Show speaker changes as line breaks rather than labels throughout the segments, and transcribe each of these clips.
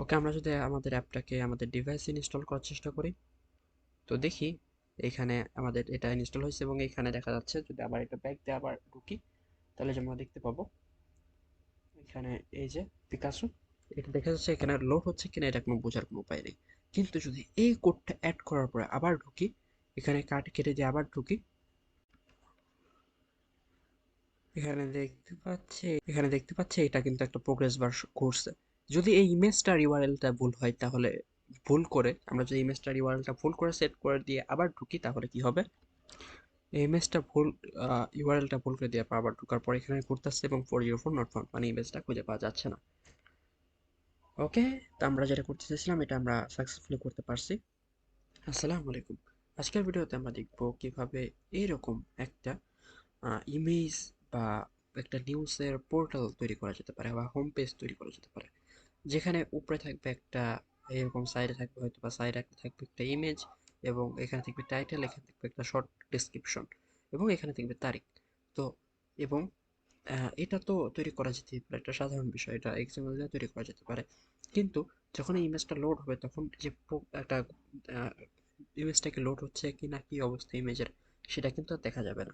ওকে, আমরা যদি আমাদের অ্যাপটাকে আমাদের ডিভাইসে ইনস্টল করার চেষ্টা করি, তো দেখি এখানে আমাদের এটা ইনস্টল হয়েছে এবং এখানে দেখা যাচ্ছে যদি আবার এটা ব্যাক দিয়ে আবার ঢুকি তাহলে যে আমরা দেখতে পাবো এখানে এই যে পিকাসো, এটা দেখা যাচ্ছে এখানে লোড হচ্ছে কিনা এটা কোনো বোঝার কোনো উপায় নেই। কিন্তু যদি এই কোডটা অ্যাড করার পরে আবার ঢুকি, এখানে কাট কেটে দিয়ে আবার ঢুকি, এখানে দেখতে পাচ্ছি এটা কিন্তু একটা প্রোগ্রেস বার ঘুরছে। যদি এই ইমেজটার ইউআরএলটা ভুল হয় তাহলে ভুল করে আমরা যদি ইমেজটার ইউআরএলটা ভুল করে সেট করে দিয়ে আবার ঢুকি তাহলে কি হবে, এই ইমেজটা ভুল ইউআরএলটা ভুল করে দিয়ে আবার ঢোকার পর এখানে ঘুরতেছে এবং 404 নট ফাউন্ড মানে ইমেজটা খুঁজে পাওয়া যাচ্ছে না। ওকে, তো আমরা যেটা করতে চাইছিলাম এটা আমরা সাকসেসফুলি করতে পারছি। আসসালামু আলাইকুম। আজকের ভিডিওতে আমরা দেখব কিভাবে এইরকম একটা ইমেজ বা একটা নিউজের পোর্টাল তৈরি করা যেতে পারে বা হোম পেজ তৈরি করা যেতে পারে, যেখানে উপরে থাকবে একটা এরকম সাইডে থাকবে হয়তো বা সাইডে একটা থাকবে একটা ইমেজ এবং এখানে থাকবে টাইটেল, এখানে থাকবে একটা শর্ট ডেসক্রিপশন এবং এখানে থাকবে তারিখ। তো এবং এটা তো তৈরি করা যেতেই পারে, একটা সাধারণ বিষয়, এটা এক্সএমএল দিয়ে তৈরি করা যেতে পারে। কিন্তু যখন এই ইমেজটা লোড হবে তখন যে একটা ইমেজটাকে লোড হচ্ছে কি না কি অবস্থা ইমেজের সেটা কিন্তু আর দেখা যাবে না।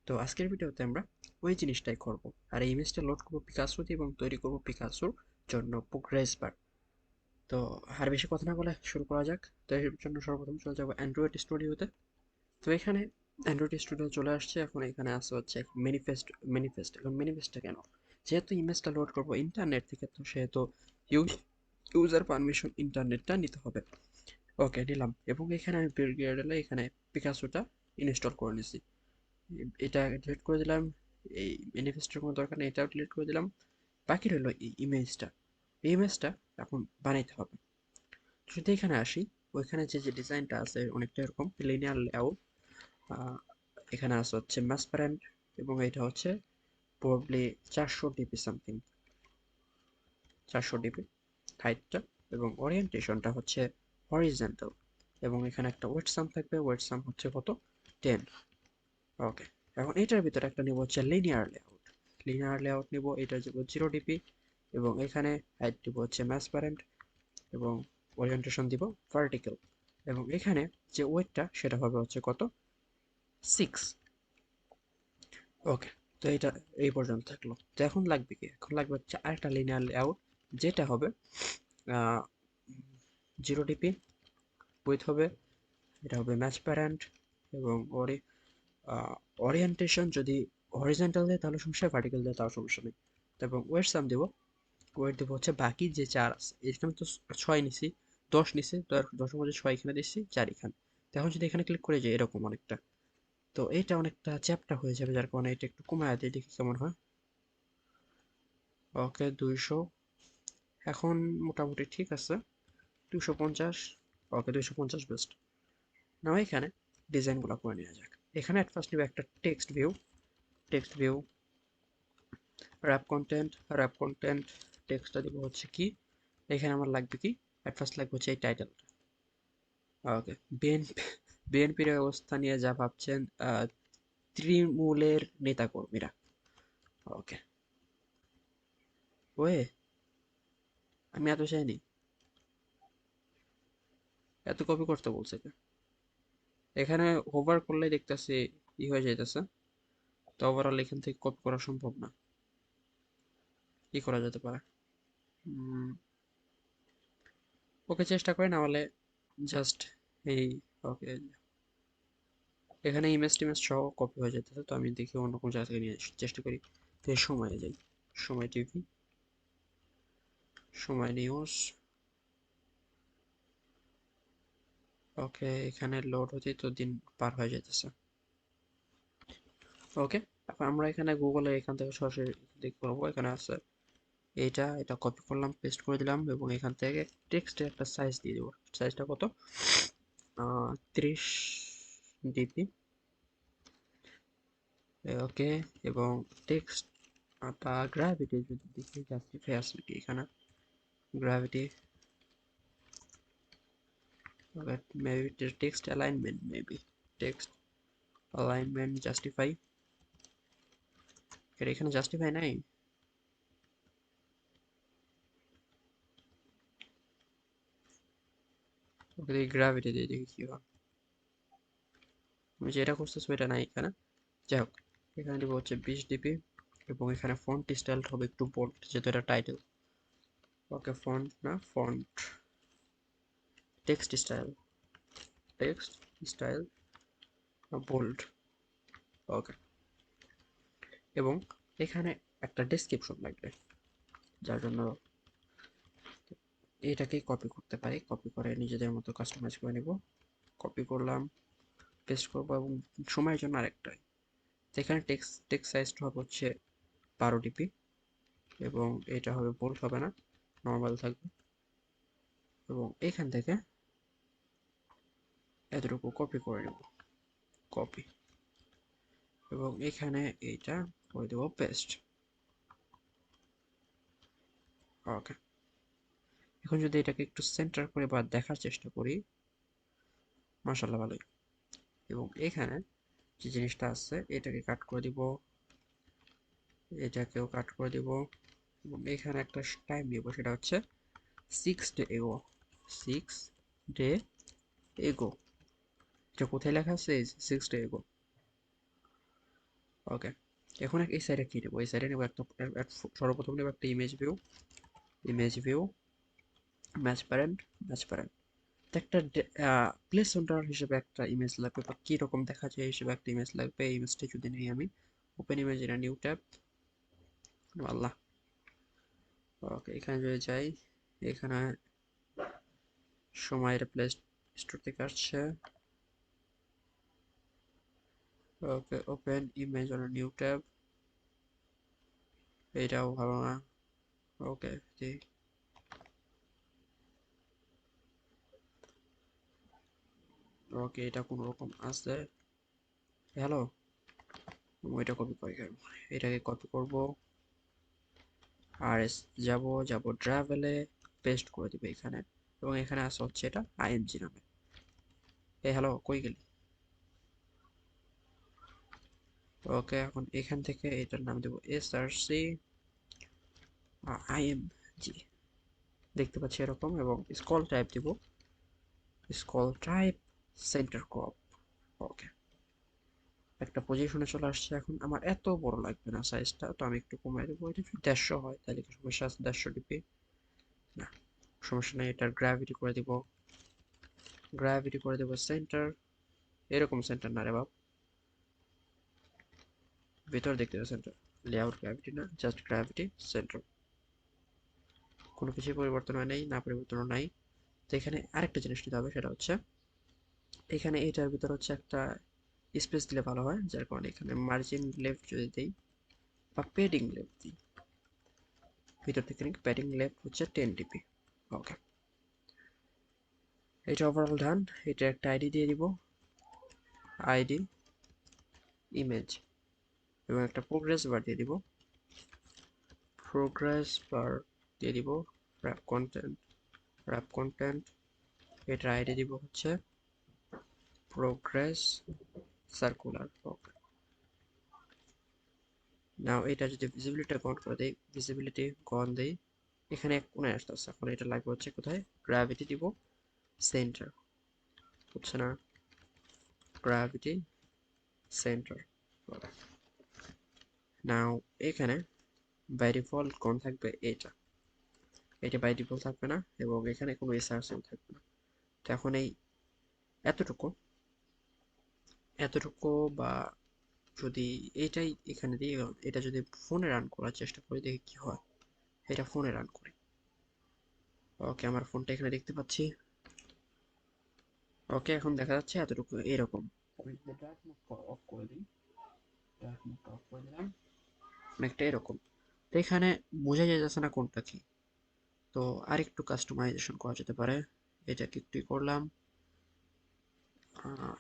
তো আজকের ভিডিওতে আমরা ওই জিনিসটাই করব। আর এই ইমেজটা লোড করবো পিকাসো দিয়ে এবং তৈরি করব পিকাসোর জন্য প্রোগ্রেস বার। তো আর বেশি কথা না বলে শুরু করা যাক। তো এর জন্য সর্বপ্রথম চলে যাবো অ্যান্ড্রয়েড স্টুডিওতে। তো এখানে অ্যান্ড্রয়েড স্টুডিও চলে আসছে, এখন এখানে আসছে হচ্ছে ম্যানিফেস্ট। এখন ম্যানিফেস্টটা কেন, যেহেতু ইমেজটা লোড করবো ইন্টারনেট থেকে, তো সেহেতু ইউজার পারমিশন ইন্টারনেটটা নিতে হবে। ওকে, নিলাম এবং এখানে আমি বিল্ড গিয়ে দিলে এখানে পিকাসোটা ইনস্টল করে নিছি। এটা ডিলিট করে দিলাম, এই ম্যানিফেস্টের কোনো দরকার নেই, এটাও ডিলিট করে দিলাম। বাকি রইলো এই ইমেজটা। এই ইমেজটা এখন বানাইতে হবে। যদি এখানে আসি, ওইখানে যে যে ডিজাইনটা আছে অনেকটা এরকম লিনিয়ার লেআউট। এখানে আছে হচ্ছে ম্যাসপারেন্ট এবং এটা হচ্ছে প্রবাবলি 400 ডিপি সামথিং, 400 ডিপি হাইটটা। এবং ওরিয়েন্টেশনটা হচ্ছে হরিজেন্টাল এবং এখানে একটা ওয়েট সাম থাকবে, ওয়েট সাম হচ্ছে কত, 10। ওকে, এখন এটার ভিতরে একটা নিব হচ্ছে লিনিয়ার লেআউট নিব, এটা যাব 0 ডিপি এবং এখানে হাইট দিব হচ্ছে ম্যাসপারেন্ট এবং ওরিয়েন্টেশন দিব ভার্টিক্যাল এবং এখানে যে ওয়েটটা সেটা হবে হচ্ছে কত, 6। ওকে, তো এটা এই পর্যন্ত থাকলো। তো এখন লাগবে কি, এখন লাগবে হচ্ছে আরেকটা লিনিয়ার লেআউট, যেটা হবে 0 ডিপি উইথ হবে, এটা হবে ম্যাচ প্যারেন্ট এবং ওরিয়েন্টেশন যদি হরিজন্টাল দেয় তাহলে সমস্যা, ভার্টিক্যাল দেয় তাও সমস্যা নেই। এবং ওয়েট সাম দেবো, ওয়েট দেবো হচ্ছে বাকি যে 4 আছে, এখানে তো 6 নিছি, 10 নিছি, তো আর 10-এর মধ্যে 6 এখানে দিচ্ছি, 4 এখানে। তো এখন যদি এখানে ক্লিক করে যে এরকম অনেকটা, তো এটা অনেকটা চ্যাপ্টা হয়ে যাবে, যার কারণে এটা একটু কমায় দিয়ে দেখি কেমন হয়। ওকে, 200 এখন মোটামুটি ঠিক আছে, 250। ওকে, 250 বেস্ট। নাও এখানে ডিজাইনগুলো করে নেওয়া যাক। এখানে অ্যাট ফার্স্ট নিবে একটা টেক্সট ভিউ র্যাপ কন্টেন্ট টেক্সটটা দিব হচ্ছে কি, এখানে আমার লাগবে কি, অ্যাট ফার্স্ট লাগবে হচ্ছে এই টাইটেলটা। ওকে, বিএনপি বিএনপির অবস্থা নিয়ে যা ভাবছেন তৃণমূলের নেতাকর্মীরা। ওকে, ওয়ে, আমি এত চাইনি, এত কপি করতে বলছে কে? এখানে হোভার করলে দেখতেছি হয়ে যাইতেছে, তো ওভারঅল এখান থেকে কপি করা সম্ভব না। কি করা যেতে পারে? ওকে, চেষ্টা করে না হলে জাস্ট এই, ওকে, এখানে ইমেজ টিমেজ সহ কপি হয়ে যেতেছে, তো আমি দেখি অন্য কোনো জায়গা থেকে নিয়ে চেষ্টা করি। তো এই সময়ে যাই, সময় টিভি, সময় নিউজ। ওকে, এখানে লোড হতেই তো দিন পার হয়ে যেতেছে। ওকে, এখন আমরা এখানে গুগলে এখান থেকে সরাসরি দেখতে পারবো, এখানে আছে এটা কপি করলাম, পেস্ট করে দিলাম এবং এখান থেকে টেক্সটের একটা সাইজ দিয়ে দেবো। সাইজটা কত, 30 ডিপি। ওকে, এবং টেক্সট বা গ্র্যাভিটি যদি দেখি জাস্টিফাই আছে কি এখানে, gravity, maybe text alignment, maybe text alignment justify, এর এখানে জাস্টিফাই নাই। ওকে দেখি গ্র্যাভিটি দিয়ে দেখি কি হয়। আমি যেটা খুঁজতেছি এটা নাই এখানে। যাই হোক, এখানে দিব হচ্ছে 20 ডিপি এবং এখানে ফন্ট স্টাইল হবে একটু বোল্ড যেহেতু এটা টাইটেল। ওকে ফন্ট না font, text style, text style bold. Okay, এবং এখানে একটা ডেসক্রিপশন লাগবে যার জন্য এটাকে কপি করতে পারি, কপি করে নিজেদের মতো কাস্টমাইজ করে নিব। কপি করলাম, পেস্ট করবো এবং সময়ের জন্য আরেকটা। এখানে টেক্সট সাইজটা হবে হচ্ছে 12 ডিপি এবং এটা হবে বোল্ড হবে না, নর্মাল থাকবে। এবং এখান থেকে এতটুকু কপি করে নেব, কপি, এবং এখানে এইটা করে দেবো পেস্ট। ওকে, এখন যদি এটাকে একটু সেন্টার করে বা দেখার চেষ্টা করি, মাশাআল্লাহ ভালোই। এবং এখানে যে জিনিসটা আছে এটাকে কাট করে দিব, এটাকেও কাট করে দিব এবং এখানে একটা টাইম দিব, সেটা হচ্ছে 6 ডে এগো, 6 ডে এগো। এটা কোথায় লেখা আছে? 6 ডে এগো। ওকে, এখন এই সাইডে কি নেবো? এই সাইডে নেবো একটা, সর্বপ্রথম নেবো একটা image view, image view, match parent, match parent. একটা প্লেস হোল্ডার হিসেবে একটা ইমেজ লাগবে বা কীরকম দেখা যায় হিসেবে একটা ইমেজ লাগবে। এই ইমেজটা যদি নেই আমি, ওপেন ইমেজ, এটা নিউ ট্যাব, আল্লাহ। ওকে, এখানে যদি যাই, এখানে সময়ের প্লে স্টোর থেকে আসছে। Okay, open image on new tab, এটাও ভালো না। ওকে, ওকে, এটা কোনো রকম আছে। হ্যালো, ওইটা কপি করে গেল, এটাকে কপি করব আর যাব ট্রাভেলে, পেস্ট করে দিব এখানে। এবং এখানে আসা হচ্ছে এটা আইএমজি নামে। হ্যালো, কই গেলি? ওকে, এখন এখান থেকে এটার নাম দেবো এসআরসি আইএমজি, দেখতে পাচ্ছি এরকম। এবং স্কল টাইপ দিব, স্কল টাইপ সেন্টার ক্রপ। ওকে, একটা পজিশনে চলে আসছে। এখন আমার এত বড় লাগবে না সাইজটা, তো আমি একটু কমাই দেবো। এটা যদি 150 হয় তাহলে কি সমস্যা আছে? 150 ডিপি না, সমস্যা নেই। এটার গ্র্যাভিটি করে দিব, গ্র্যাভিটি করে দেবো সেন্টার, এরকম সেন্টার না রে বাপ, ভিতর দেখতে হবে সেন্টার, লেআউট গ্র্যাভিটি না, জাস্ট গ্র্যাভিটি সেন্টার। কোনো কিছুই পরিবর্তন হয় নাই, না পরিবর্তন নাই। তো এখানে আরেকটা জিনিস নিতে হবে, সেটা হচ্ছে এখানে এটার ভিতর হচ্ছে একটা স্পেস দিলে ভালো হয়, যার কারণে এখানে মার্জিন লেফট যদি দিই বা পেডিং লেফট দিই, ভিতর থেকে প্যাডিং লেফট হচ্ছে 10 ডিপি। ওকে, এটা ওভারঅল ডান। এটা একটা আইডি দিয়ে দিব, আইডি ইমেজ, এবং একটা প্রোগ্রেস বার দিয়ে দিব, প্রোগ্রেস বার দিয়ে দিব, র্যাপ কন্টেন্ট, র্যাপ কন্টেন্ট। এটার আইডি দিব হচ্ছে প্রোগ্রেস সার্কুলার। ওকে, নাও এটা যদি ভিজিবিলিটি অন করে দেই, ভিজিবিলিটি অন দেই, এখানে এক কোণে আসতেছে। এখন এটা লাগবে হচ্ছে কোথায়? গ্র্যাভিটি দিব সেন্টার, হচ্ছে না, গ্র্যাভিটি সেন্টার। নাও এখানে বাই ডিফল্ট কোণ থাকবে এটা, এটা বাই ডিফল্ট থাকবে না, এবং এখানে কোনো এসআরসিও থাকবে না। তো এখন এই এতটুকু, এতটুকু বা যদি এটাই এখানে দিই, এটা যদি ফোনে রান করার চেষ্টা করি দেখি কি হয়। এটা ফোনে রান করি। ওকে, আমার ফোনটা এখানে দেখতে পাচ্ছি। ওকে, এখন দেখা যাচ্ছে এতটুকু এরকম। আমি যদি ডার্ক মোড অফ করে দিই, ডার্ক মোড অফ করে দিলাম, অনেকটা এরকম। তো এখানে বোঝা যাচ্ছে না কোনটা কি। তো আরেকটু কাস্টমাইজেশন করা যেতে পারে। এটাকে একটু করলাম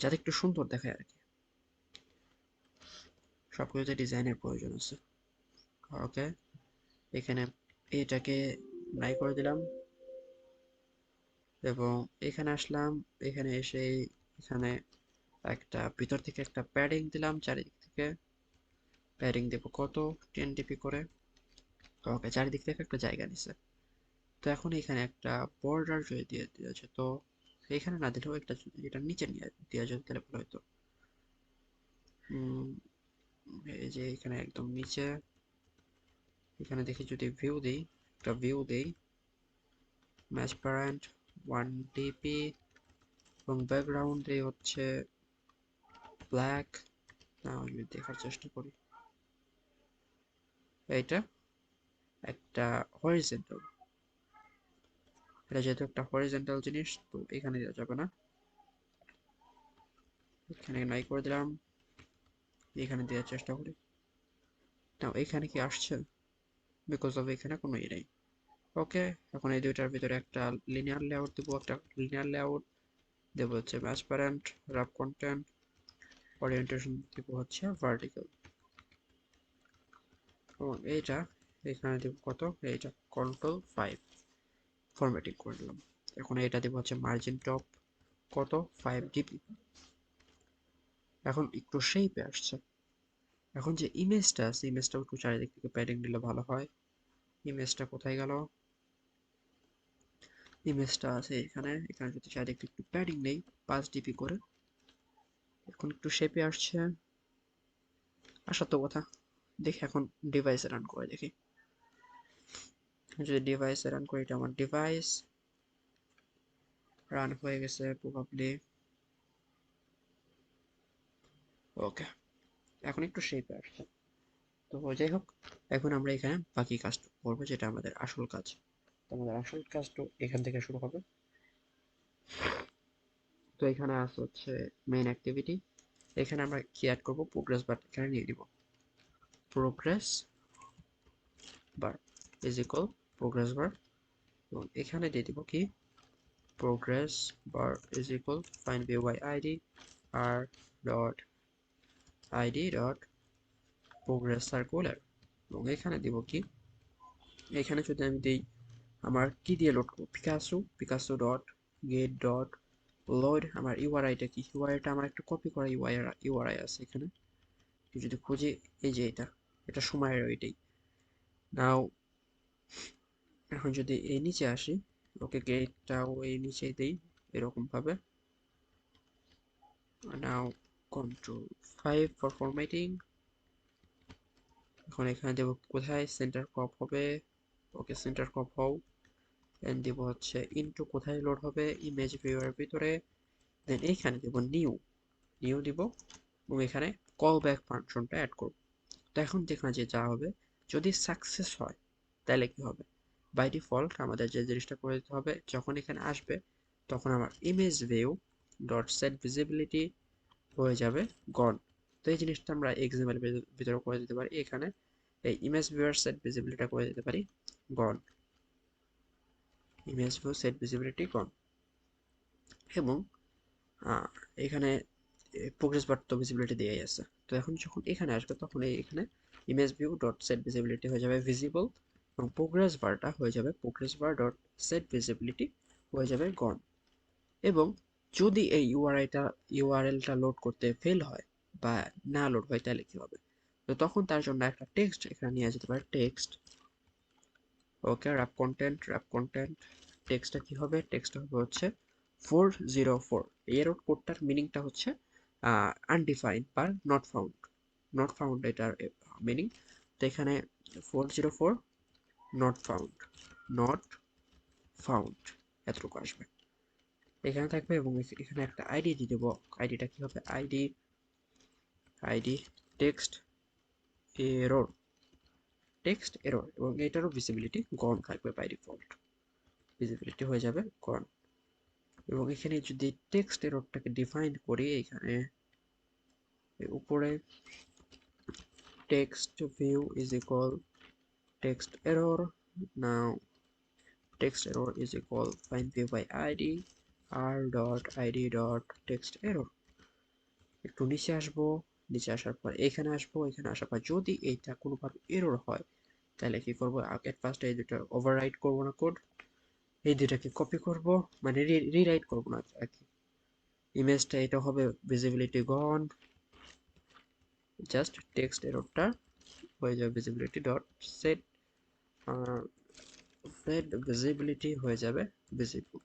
যাতে একটু সুন্দর দেখায় আর কি। সবকিছুতে ডিজাইনের প্রয়োজন আছে। ওকে, এখানে এটাকে নাই করে দিলাম এবং এখানে আসলাম। এখানে এসে এখানে একটা ভিতর থেকে একটা প্যাডিং দিলাম, চারিদিক থেকে প্যাডিং দেবো কত? 10 ডিপি করে। ওকে, চারিদিক থেকে একটা জায়গা নিছে। তো এখন এখানে একটা বর্ডার যদি দিয়ে দিয়েছে, তো এখানে না দিলেও একটা এটা নিচে নিয়ে দেওয়া যেত তাহলে ভালো হতো। এই যে এখানে একদম নিচে, এখানে দেখি যদি ভিউ দেই, একটা ভিউ দেই, ম্যাচ প্যারেন্ট 1 dp এবং ব্যাকগ্রাউন্ড দেই হচ্ছে ব্ল্যাক। না আমি দেখার চেষ্টা করি, এইটা একটা হরিজেন্টাল, এটা যেহেতু একটা হরিজেন্টাল জিনিস তো এখানে দেওয়া যাবে না, এখানে নাই করে দিলাম, এখানে দেওয়ার চেষ্টা করি। নাও এখানে কি আসছে, বিকজ অফ এখানে কোনো ই নেই। ওকে, এখন এই দুইটার ভিতরে একটা লিনিয়ার লেআউট দেবো, একটা লিনিয়ার লেআউট দেবো হচ্ছে match parent rap content, orientation দেবো হচ্ছে ভার্টিক্যাল, এবং এইটা এখানে দেবো কত, এইটা Ctrl+5 ফরম্যাটিং করে দিলাম। এখন এটা দেবো হচ্ছে মার্জিন টপ কত 5 dp। এখন একটু শেপে আসছে। এখন যে ইমেজটা আছে ইমেজটা একটু চারিদিক থেকে প্যাডিং দিলে ভালো হয়। ইমেজটা কোথায় গেল, ইমেজটা আছে এখানে, এখানে যদি চারিদিক থেকে একটু প্যাডিং নেই 5 dp করে, এখন একটু শেপে আসছে, আসার তো কথা। দেখি এখন ডিভাইসে রান করে দেখি, যদি ডিভাইসে রান করি, এটা আমার ডিভাইস রান হয়ে গেছে প্রবাবলি। ওকে, এখন একটু শেপে আসছে। তো যাই হোক, এখন আমরা এখানে বাকি কাজটা করবো, যেটা আমাদের আসল কাজ। তো আমাদের আসল কাজটা এখান থেকে শুরু হবে। তো এখানে আছে হচ্ছে মেইন অ্যাক্টিভিটি, এখানে আমরা কি অ্যাড করবো, প্রোগ্রেস বার এখানে নিয়ে নিব, progress bar is equal progress বার, এবং এখানে দিয়ে দিব কি progress bar is equal find view by id r dot id dot progress circular, এবং এখানে দিব কি, এখানে যদি আমি দেই আমার কি দিয়ে লোড করব, Picasso dot gate dot load, আমার ইউআরআইটা কি, ইউআরআইটা আমার একটা কপি করা ইউআরআই আছে এখানে, যদি খুঁজি এই যে এটা সময়ের ওইটাই। নাও এখন যদি এই নিচে আসি, ওকে গেটটাও এই নিচে দেই এরকম ভাবে। নাও Ctrl+5 for formatting, এখন এখানে দেব কোথায় সেন্টার ক্রপ হবে, ওকে সেন্টার ক্রপ হও, দেন দেব হচ্ছে ইনটু কোথায় লোড হবে, ইমেজ ভিউয়ার ভিতরে, দেন এইখানে দেব নিউ দিব, এবং এখানে কল ব্যাক ফাংশনটা অ্যাড করব। তো এখন যেখানে যে যা হবে, যদি সাকসেস হয় তাহলে কি হবে, বাই ডিফল্ট আমাদের যে জিনিসটা করে দিতে হবে, যখন এখানে আসবে তখন আমার image view dot set visibility হয়ে যাবে গন। তো এই জিনিসটা আমরা এক্সএমএল এর ভিতরে করে দিতে পারি, এখানে এই ইমেজ ভিউয়ার সেট ভিজিবিলিটি করে দিতে পারি গন, ইমেজ ভিউ সেট ভিজিবিলিটি গন, এবং এখানে প্রোগ্রেস বার তো ভিজিবিলিটি দেয়াই আছে। তো এখন যখন এখানে আসবে তখন এখানে image view dot set visibility হয়ে যাবে ভিজিবল, এবং প্রোগ্রেস বারটা হয়ে যাবে প্রোগ্রেস বার ডট সেট ভিজিবিলিটি হয়ে যাবে গন। এবং যদি এই ইউআরএলটা লোড করতে ফেল হয় বা না লোড হয় তাহলে কি হবে, তো তখন তার জন্য একটা টেক্সট এখানে নিয়ে যেতে পারে, টেক্সট ওকে র্যাপ কন্টেন্ট টেক্সটটা কি হবে, টেক্সটটা হবে হচ্ছে 404, এর কোডটার মিনিংটা হচ্ছে আনডিফাইন্ড বা নট ফাউন্ড এটার মিনিং। তো এখানে 404 নট ফাউন্ড এতটুকু আসবে, এখানে থাকবে, এবং এখানে একটা আইডি দিয়ে দেবো, আইডিটা কি হবে, আইডি এরর টেক্সট এরর, এবং এটারও ভিজিবিলিটি গন থাকবে, বাই ডিফল্ট ভিজিবিলিটি হয়ে যাবে গন। এবং এখানে যদি টেক্সট এররটাকে ডিফাইন করি, এখানে উপরে text view is equal text error, now text error is equal find view by ID r dot id dot text error, একটু নিচে আসবো, নিচে আসার পর এখানে আসবো, এখানে আসার পর যদি এইটা কোনোভাবে এরর হয় তাহলে কি করবো, এট ফার্স্ট এই দুটো ওভাররাইট করবো না কোড, এই দুটাকে কপি করব, মানে রিরাইট করবো না আর কি, ইমেজটা এটা হবে ভিজিবিলিটি গন, জাস্ট টেক্সট এররটা হয়ে যাবে visibility dot set set, visibility হয়ে যাবে ভিজিবল।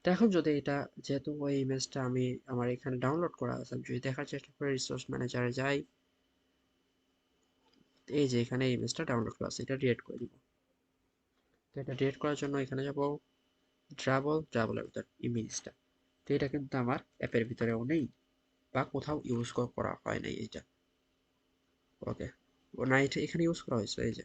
তো এখন যদি এটা, যেহেতু ওই ইমেজটা আমি আমার এখানে ডাউনলোড করা আছে, আমি যদি দেখার চেষ্টা করি রিসোর্স ম্যানেজারে যাই, এই যে এখানে ইমেজটা ডাউনলোড করা আছে, এটা ডিলিট করে দিব। তো এটা ডিলিট করার জন্য এখানে যাব ট্রাভেলের ভিতর ইমেজটা। তো এটা কিন্তু আমার অ্যাপের ভিতরেও নেই বা কোথাও ইউজ করা হয় নাই এইটা। ওকে, ও না, এটা এখানে ইউজ করা হয়েছে, এই যে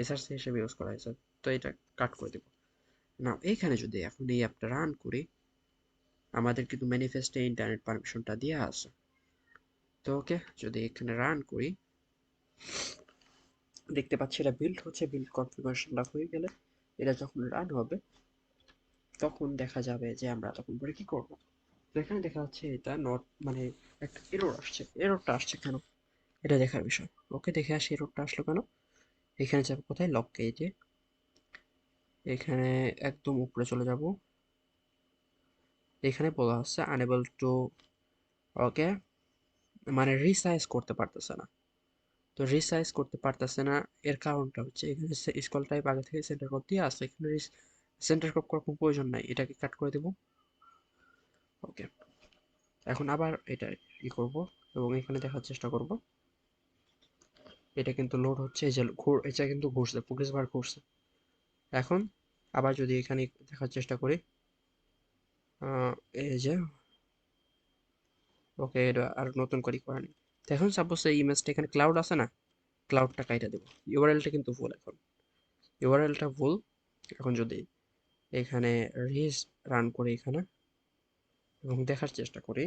এসআরসি হিসেবে ইউজ করা হয়েছে। তো এটা কাট করে দেব না। এইখানে যদি এখন এই অ্যাপটা রান করি, আমাদের কিন্তু ম্যানিফেস্টে ইন্টারনেট পারমিশনটা দেওয়া আছে। তো ওকে, যদি এখানে রান করি, দেখতে পাচ্ছি এটা বিল্ড হচ্ছে। বিল্ড কনফিগারেশনটা হয়ে গেলে এটা যখন রান হবে, তখন দেখা যাবে যে আমরা তখন পরে কি করব। তো এখানে দেখা যাচ্ছে এটা নট, মানে একটা এরর আসছে। এররটা আসছে কেন, এটা দেখার বিষয়। ওকে, দেখে আসি এররটা আসলো কেন। এখানে যাবো কোথায়, লক পেজে, এখানে একদম উপরে চলে যাব। এখানে বলা হচ্ছে আনএবল টু, ওকে, মানে রিসাইজ করতে পারতেছে না। তো রিসাইজ করতে পারতেছে না, এর কারণটা হচ্ছে এখানে স্কল টাইপ আগে থেকে সেন্টার কোড দিয়ে আসছে, এখানে সেন্টার কোড করার কোনো প্রয়োজন নাই, এটাকে কাট করে দেব। ওকে, এখন আবার এটা ই করব এবং এখানে দেখার চেষ্টা করব। এটা কিন্তু লোড হচ্ছে, এই যে এটা কিন্তু ঘুরছে, প্রোগ্রেস বার ঘুরছে। এখন আবার যদি এখানে দেখার চেষ্টা করি, এই যে, ওকে, এটা আর নতুন করে করা নেই। তো এখন সাপোজ এই ইমেজটা এখানে ক্লাউড আছে না, ক্লাউডটা কাইটা দেবো। ইউআরএলটা কিন্তু ভুল, এখন ইউআরএলটা ভুল। এখন যদি এখানে রিস রান করে এখানে এবং দেখার চেষ্টা করি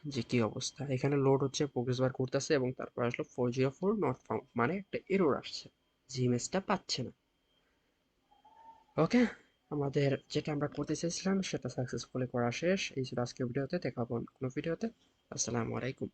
যে কি অবস্থা, এখানে লোড হচ্ছে, প্রোগ্রেস বার করতেছে এবং তারপর আসলো 404 নট ফাউন্ড, মানে একটা এরর আসছে যে ইমেজটা পাচ্ছে না। ওকে, আমাদের যেটা আমরা করতে চেয়েছিলাম সেটা সাকসেসফুলি করা শেষ। এই ছিল আজকের ভিডিওতে, দেখা হবে অন্য কোনো ভিডিওতে। আসসালামু আলাইকুম।